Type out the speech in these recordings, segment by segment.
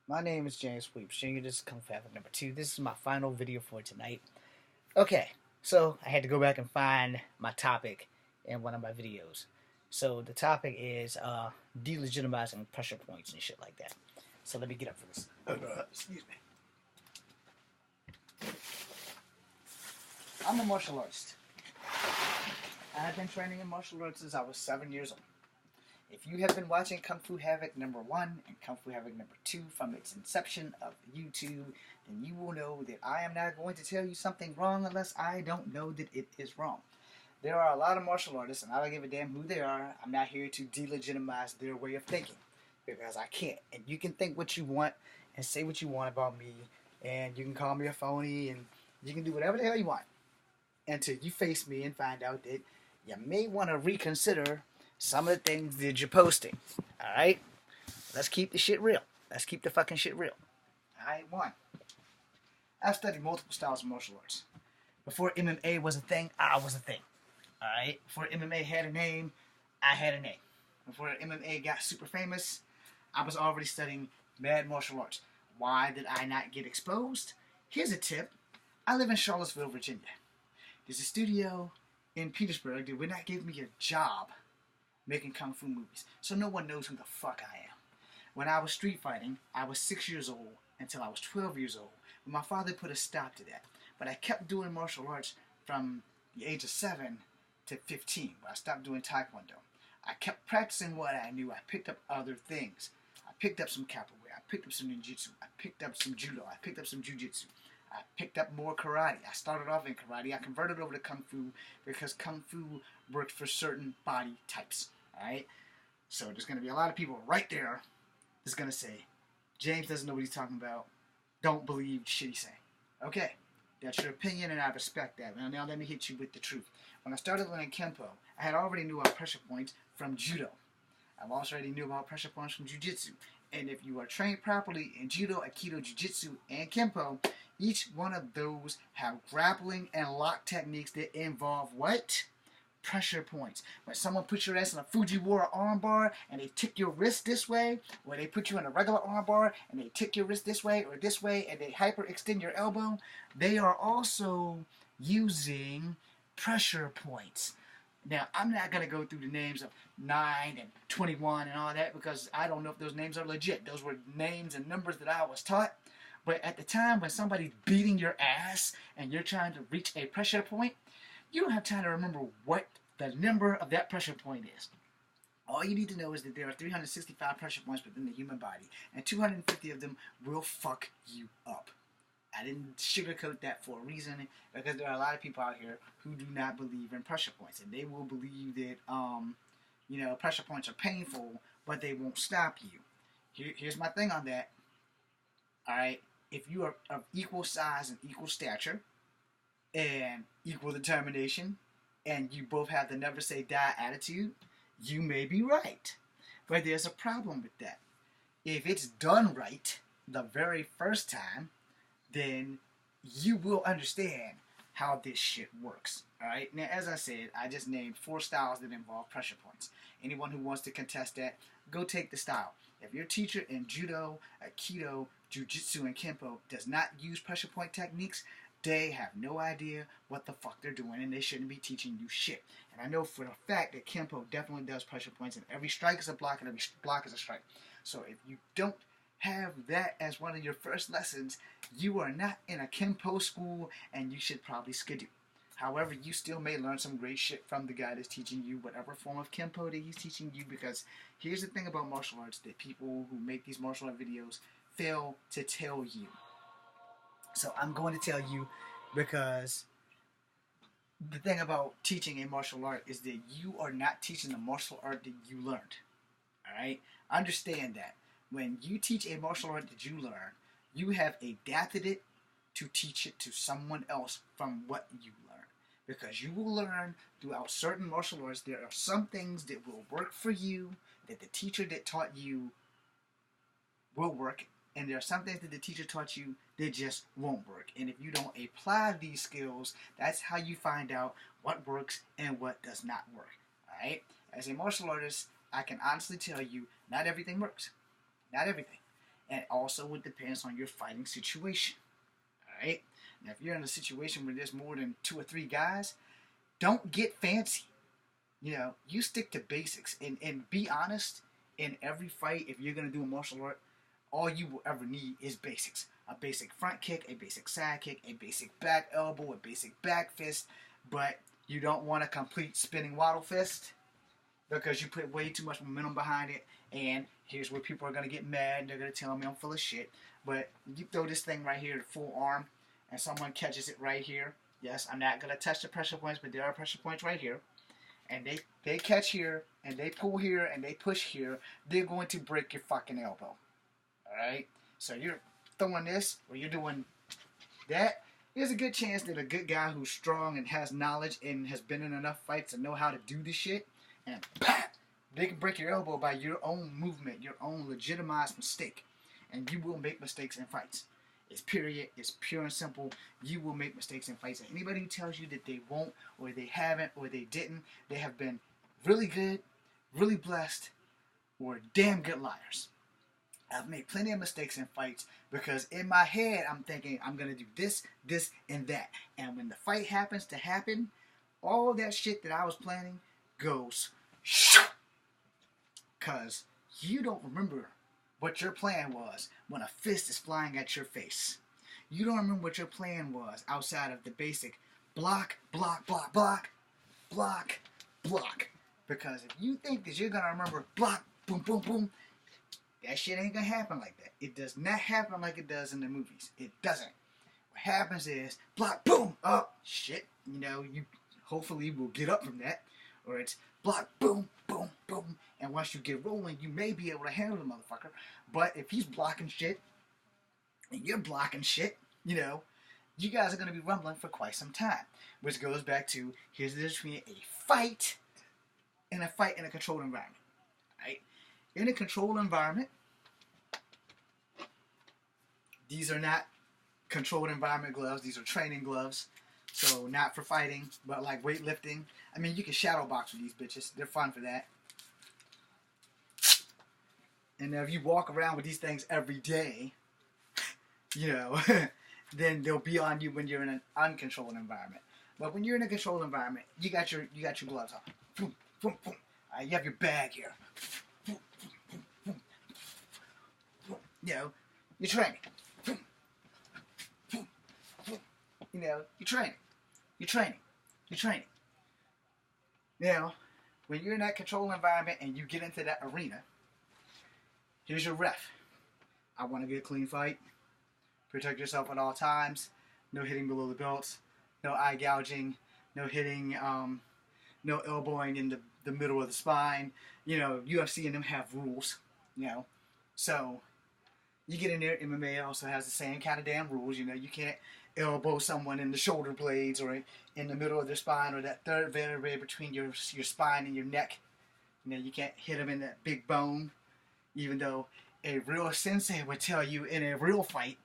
My name is James Weeps Jr. This is Kung Fu Havoc number 2. This is my final video for tonight. Okay, so I had to go back and find my topic in one of my videos. So the topic is delegitimizing pressure points and shit like that. So let me get up for this. Excuse me. I'm a martial artist. I've been training in martial arts since I was 7 years old. If you have been watching Kung Fu Havoc number 1 and Kung Fu Havoc number 2 from its inception of YouTube, then you will know that I am not going to tell you something wrong unless I don't know that it is wrong. There are a lot of martial artists, and I don't give a damn who they are. I'm not here to delegitimize their way of thinking, because I can't. And you can think what you want and say what you want about me, and you can call me a phony, and you can do whatever the hell you want until you face me and find out that you may want to reconsider some of the things that you're posting. Alright? Let's keep the shit real. Let's keep the fucking shit real. Alright, 1. I've studied multiple styles of martial arts. Before MMA was a thing, I was a thing. Alright? Before MMA had a name, I had a name. Before MMA got super famous, I was already studying mad martial arts. Why did I not get exposed? Here's a tip. I live in Charlottesville, Virginia. There's a studio in Petersburg that would not give me a job making kung fu movies, so no one knows who the fuck I am. When I was street fighting, I was 6 years old until I was 12 years old, but my father put a stop to that. But I kept doing martial arts from the age of 7 to 15, but I stopped doing taekwondo. I kept practicing what I knew. I picked up other things. I picked up some capoeira. I picked up some ninjutsu. I picked up some judo. I picked up some jujitsu. I picked up more karate. I started off in karate. I converted over to kung fu because kung fu worked for certain body types. Alright? So there's going to be a lot of people right there that's going to say, James doesn't know what he's talking about. Don't believe shit he's saying. Okay. That's your opinion, and I respect that. Now let me hit you with the truth. When I started learning Kempo, I had already knew about pressure points from Judo. I've also already knew about pressure points from Jiu-Jitsu. And if you are trained properly in Judo, Aikido, Jiu-Jitsu, and Kempo, each one of those have grappling and lock techniques that involve what? Pressure points. When someone puts your ass in a Fujiwara armbar and they tick your wrist this way, or they put you in a regular armbar and they tick your wrist this way or this way and they hyperextend your elbow, they are also using pressure points. Now, I'm not going to go through the names of 9 and 21 and all that because I don't know if those names are legit. Those were names and numbers that I was taught. But at the time when somebody's beating your ass and you're trying to reach a pressure point, you don't have time to remember what the number of that pressure point is. All you need to know is that there are 365 pressure points within the human body, and 250 of them will fuck you up. I didn't sugarcoat that for a reason, because there are a lot of people out here who do not believe in pressure points, and they will believe that, pressure points are painful, but they won't stop you. Here's my thing on that. Alright, if you are of equal size and equal stature, and equal determination, and you both have the never say die attitude, you may be right. But there's a problem with that. If it's done right the very first time, then you will understand how this shit works. Alright? Now, as I said, I just named 4 styles that involve pressure points. Anyone who wants to contest that, go take the style. If your teacher in Judo, Aikido, Jiu-Jitsu, and Kempo does not use pressure point techniques, they have no idea what the fuck they're doing, and they shouldn't be teaching you shit. And I know for a fact that Kempo definitely does pressure points, and every strike is a block, and every block is a strike. So if you don't have that as one of your first lessons, you are not in a Kempo school, and you should probably skidoo. However, you still may learn some great shit from the guy that's teaching you whatever form of Kempo that he's teaching you, because here's the thing about martial arts that people who make these martial art videos fail to tell you. So I'm going to tell you, because the thing about teaching a martial art is that you are not teaching the martial art that you learned. Alright? Understand that. When you teach a martial art that you learn, you have adapted it to teach it to someone else from what you learn. Because you will learn throughout certain martial arts, there are some things that will work for you, that the teacher that taught you will work, and there are some things that the teacher taught you that just won't work. And if you don't apply these skills, that's how you find out what works and what does not work. Alright? As a martial artist, I can honestly tell you, not everything works. Not everything. And also it depends on your fighting situation. Alright? Now if you're in a situation where there's more than 2 or 3 guys, don't get fancy. You know, you stick to basics and be honest. In every fight, if you're gonna do a martial art, all you will ever need is basics. A basic front kick, a basic side kick, a basic back elbow, a basic back fist, but you don't want a complete spinning waddle fist because you put way too much momentum behind it. And here's where people are going to get mad and they're going to tell me I'm full of shit. But you throw this thing right here, the full arm, and someone catches it right here. Yes, I'm not going to touch the pressure points, but there are pressure points right here. And they catch here, and they pull here, and they push here. They're going to break your fucking elbow. Alright? So you're throwing this, or you're doing that. There's a good chance that a good guy who's strong and has knowledge and has been in enough fights to know how to do this shit, and they can break your elbow by your own movement, your own legitimized mistake. And you will make mistakes in fights. It's period. It's pure and simple. You will make mistakes in fights. And anybody who tells you that they won't, or they haven't, or they didn't, they have been really good, really blessed, or damn good liars. I've made plenty of mistakes in fights because in my head I'm thinking I'm going to do this, this, and that. And when the fight happens to happen, all that shit that I was planning goes because you don't remember what your plan was when a fist is flying at your face. You don't remember what your plan was outside of the basic block, block, block, block, block, block. Because if you think that you're going to remember block, boom, boom, boom, that shit ain't going to happen like that. It does not happen like it does in the movies. It doesn't. What happens is block, boom, up, shit. You know, you hopefully will get up from that. Or it's block, boom, boom, boom. And once you get rolling, you may be able to handle the motherfucker. But if he's blocking shit, and you're blocking shit, you know, you guys are going to be rumbling for quite some time. Which goes back to, here's the difference between a fight and a fight in a controlled environment. Right? In a controlled environment, these are not controlled environment gloves. These are training gloves. So not for fighting, but like weightlifting. I mean, you can shadow box with these bitches. They're fun for that. And if you walk around with these things every day, you know, then they'll be on you when you're in an uncontrolled environment. But when you're in a controlled environment, you got your gloves on. Boom, boom, boom. You have your bag here. Boom, boom, boom, boom, boom. You know, you're training. Boom, boom, boom. You know, you're training. You're training. You're training. Now, when you're in that controlled environment and you get into that arena, here's your ref. I want to get a clean fight. Protect yourself at all times. No hitting below the belt. No eye gouging. No hitting, no elbowing in the middle of the spine. You know, UFC and them have rules. You know, so you get in there. MMA also has the same kind of damn rules. You know, you can't elbow someone in the shoulder blades or in the middle of their spine or that third vertebrae between your spine and your neck. You know, you can't hit them in that big bone. Even though a real sensei would tell you in a real fight,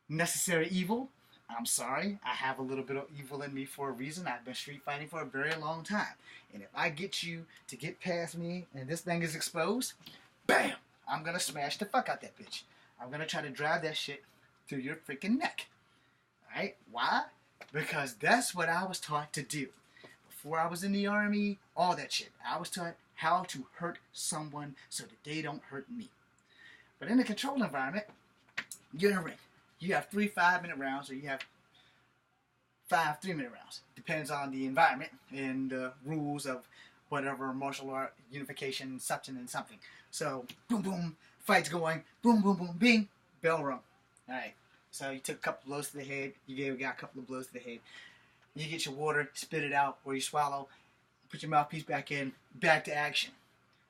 necessary evil. I'm sorry, I have a little bit of evil in me for a reason. I've been street fighting for a very long time. And if I get you to get past me and this thing is exposed, bam, I'm going to smash the fuck out that bitch. I'm going to try to drive that shit through your freaking neck. Alright? Why? Because that's what I was taught to do. Before I was in the army, all that shit. I was taught how to hurt someone so that they don't hurt me. But in a controlled environment, you're in a ring. You have 3 5-minute rounds, or you have 5 3-minute rounds. Depends on the environment and the rules of whatever martial art, unification, something and something. So, boom, boom, fight's going, boom, boom, boom, bing, bell rung. Alright, so you took a couple blows to the head, you gave a guy a couple of blows to the head. You get your water, spit it out, or you swallow, put your mouthpiece back in, back to action.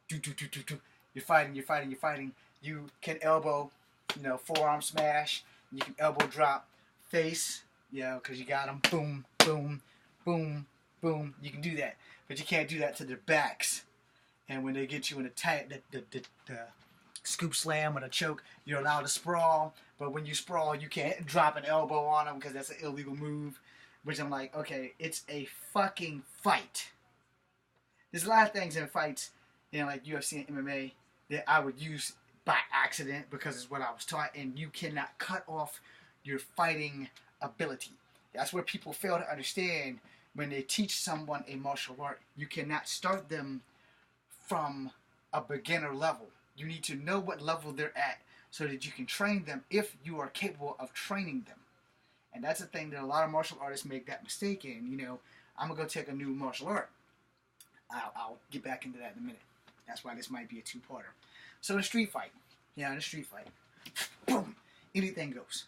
Do, do, do, do, do. You're fighting, you're fighting, you're fighting. You can elbow, you know, forearm smash. You can elbow drop, face, you know, because you got them. Boom, boom, boom, boom. You can do that. But you can't do that to their backs. And when they get you in the scoop slam or the choke, you're allowed to sprawl. But when you sprawl, you can't drop an elbow on them because that's an illegal move. Which I'm like, okay, it's a fucking fight. There's a lot of things in fights, you know, like UFC and MMA, that I would use by accident because it's what I was taught, and you cannot cut off your fighting ability. That's where people fail to understand when they teach someone a martial art. You cannot start them from a beginner level. You need to know what level they're at so that you can train them if you are capable of training them. And that's the thing that a lot of martial artists make that mistake in. You know, I'm going to go take a new martial art. I'll get back into that in a minute. That's why this might be a two-parter. So in a street fight, in a street fight, boom, anything goes.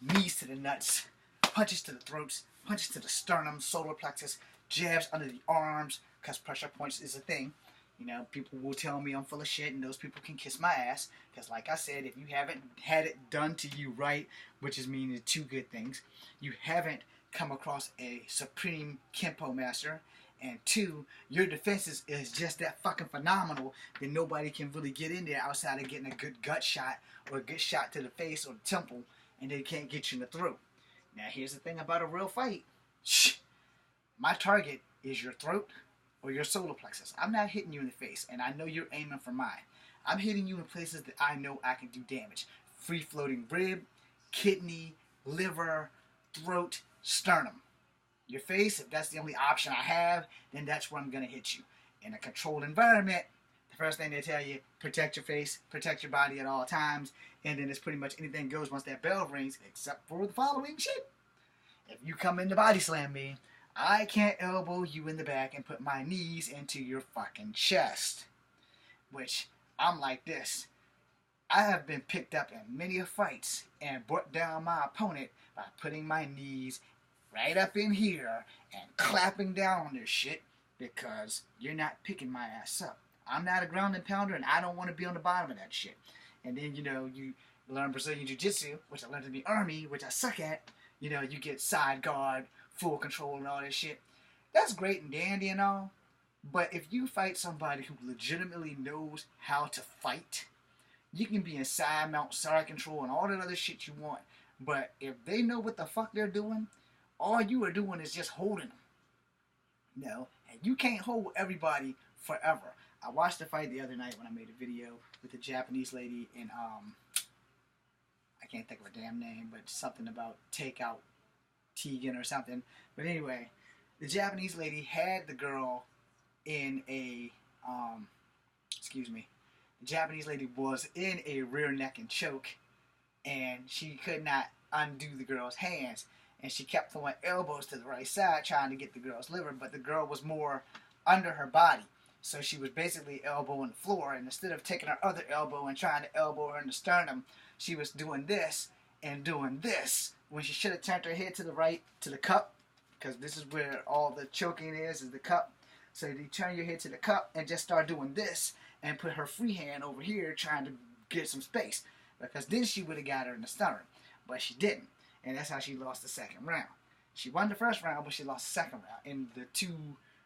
Knees to the nuts, punches to the throats, punches to the sternum, solar plexus, jabs under the arms, because pressure points is a thing. You know, people will tell me I'm full of shit, and those people can kiss my ass. Because like I said, if you haven't had it done to you right, which is meaning two good things, you haven't come across a supreme Kempo master, and two, your defenses is just that fucking phenomenal that nobody can really get in there outside of getting a good gut shot or a good shot to the face or the temple, and they can't get you in the throat. Now here's the thing about a real fight. My target is your throat or your solar plexus. I'm not hitting you in the face, and I know you're aiming for mine. I'm hitting you in places that I know I can do damage. Free-floating rib, kidney, liver, throat, sternum. Your face, if that's the only option I have, then that's where I'm going to hit you. In a controlled environment, the first thing they tell you, protect your face, protect your body at all times, and then it's pretty much anything goes once that bell rings, except for the following shit. If you come in to body slam me, I can't elbow you in the back and put my knees into your fucking chest. Which, I'm like this. I have been picked up in many fights and brought down my opponent by putting my knees right up in here and clapping down on this shit because you're not picking my ass up. I'm not a ground and pounder, and I don't want to be on the bottom of that shit. And then, you know, you learn Brazilian Jiu-Jitsu, which I learned in the Army, which I suck at. You know, you get side guard, full control, and all this shit. That's great and dandy and all, but if you fight somebody who legitimately knows how to fight, you can be in side mount, side control, and all that other shit you want. But if they know what the fuck they're doing, all you are doing is just holding them. You know, and you can't hold everybody forever. I watched the fight the other night when I made a video with the Japanese lady in, I can't think of her damn name, but something about takeout Tegan or something. But anyway, the Japanese lady had the girl in a, the Japanese lady was in a rear neck and choke, and she could not undo the girl's hands. And she kept throwing elbows to the right side trying to get the girl's liver, but the girl was more under her body. So she was basically elbowing the floor, and instead of taking her other elbow and trying to elbow her in the sternum, she was doing this and doing this when she should have turned her head to the right, to the cup, because this is where all the choking is the cup. So you turn your head to the cup and just start doing this and put her free hand over here trying to get some space, because then she would have got her in the sternum, but she didn't. And that's how she lost the second round. She won the first round, but she lost the second round. In the 2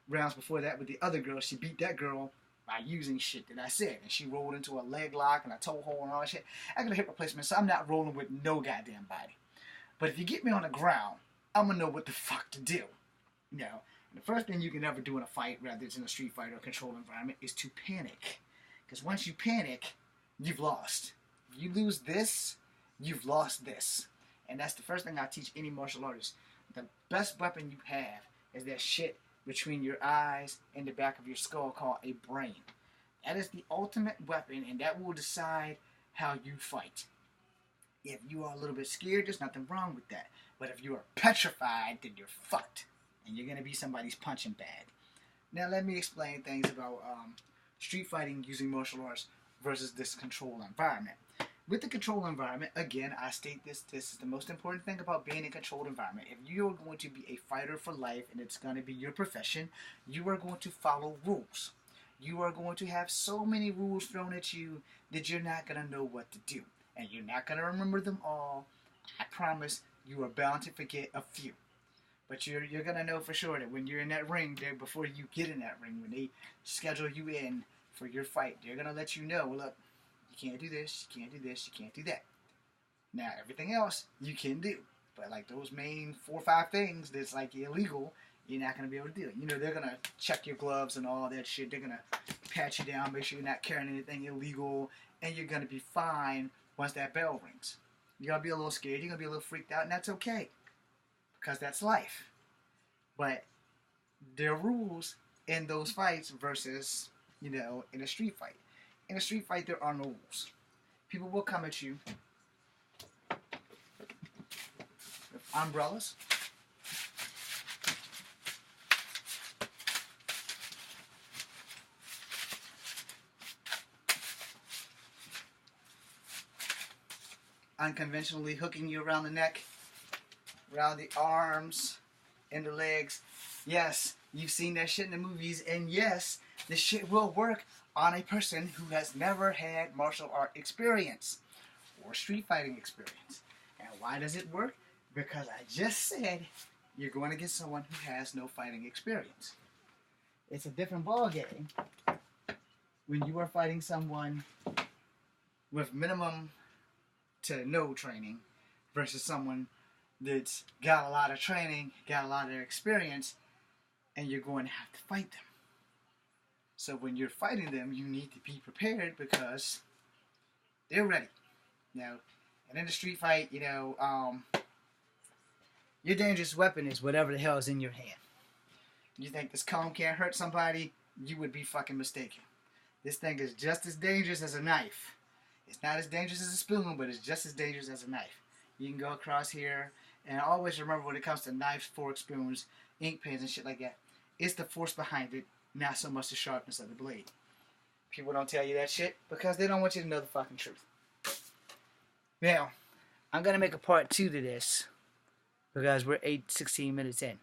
rounds before that with the other girl, she beat that girl by using shit that I said. And she rolled into a leg lock and a toe hold and all that shit. I got a hip replacement, so I'm not rolling with no goddamn body. But if you get me on the ground, I'm going to know what the fuck to do. You know, the first thing you can ever do in a fight, whether it's in a street fight or a controlled environment, is to panic. Because once you panic, you've lost. If you lose this, you've lost this. And that's the first thing I teach any martial artist. The best weapon you have is that shit between your eyes and the back of your skull called a brain. That is the ultimate weapon, and that will decide how you fight. If you are a little bit scared, there's nothing wrong with that. But if you are petrified, then you're fucked. And you're going to be somebody's punching bag. Now let me explain things about street fighting using martial arts versus this controlled environment. With the controlled environment, again, I state this is the most important thing about being in a controlled environment. If you are going to be a fighter for life and it's going to be your profession, you are going to follow rules. You are going to have so many rules thrown at you that you're not going to know what to do. And you're not going to remember them all. I promise you are bound to forget a few. But you're going to know for sure that when you're in that ring, before you get in that ring, when they schedule you in for your fight, they're going to let you know, look, you can't do this, you can't do this, you can't do that. Now, everything else you can do. But like those main 4 or 5 things that's like illegal, you're not going to be able to do it. You know, they're going to check your gloves and all that shit. They're going to pat you down, make sure you're not carrying anything illegal, and you're going to be fine once that bell rings. You're going to be a little scared, you're going to be a little freaked out, and that's okay, because that's life. But there are rules in those fights versus, you know, in a street fight. In a street fight, there are no rules. People will come at you with umbrellas, unconventionally hooking you around the neck, around the arms, and the legs. Yes, you've seen that shit in the movies, and yes, this shit will work on a person who has never had martial art experience or street fighting experience. And why does it work? Because I just said you're going to get someone who has no fighting experience. It's a different ballgame when you are fighting someone with minimum to no training versus someone that's got a lot of training, got a lot of experience, and you're going to have to fight them. So when you're fighting them, you need to be prepared because they're ready. Now, and in a street fight, you know, your dangerous weapon is whatever the hell is in your hand. You think this comb can't hurt somebody? You would be fucking mistaken. This thing is just as dangerous as a knife. It's not as dangerous as a spoon, but it's just as dangerous as a knife. You can go across here, and always remember when it comes to knives, forks, spoons, ink pens, and shit like that, it's the force behind it, not so much the sharpness of the blade. People don't tell you that shit because they don't want you to know the fucking truth. Now, I'm going to make a part 2 to this because we're 16 minutes in.